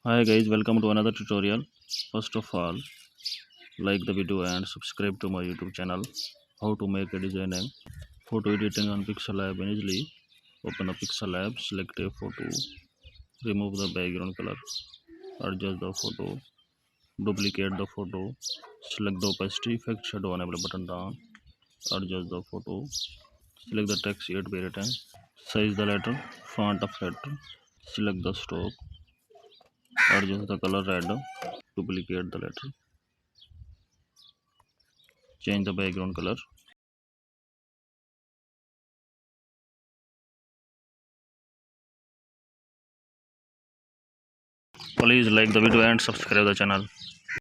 Hi guys, welcome to another tutorial. First of all, like the video and subscribe to my YouTube channel. How to make a designing photo editing on Pixel Lab easily. Open a Pixel Lab, select a photo, remove the background color, adjust the photo, duplicate the photo, select the opacity effect shadow enable button down, adjust the photo, select the text here to be written, size the letter, font of letter, select the stroke, adjust the color red, duplicate the letter, change the background color. Please like the video and subscribe the channel.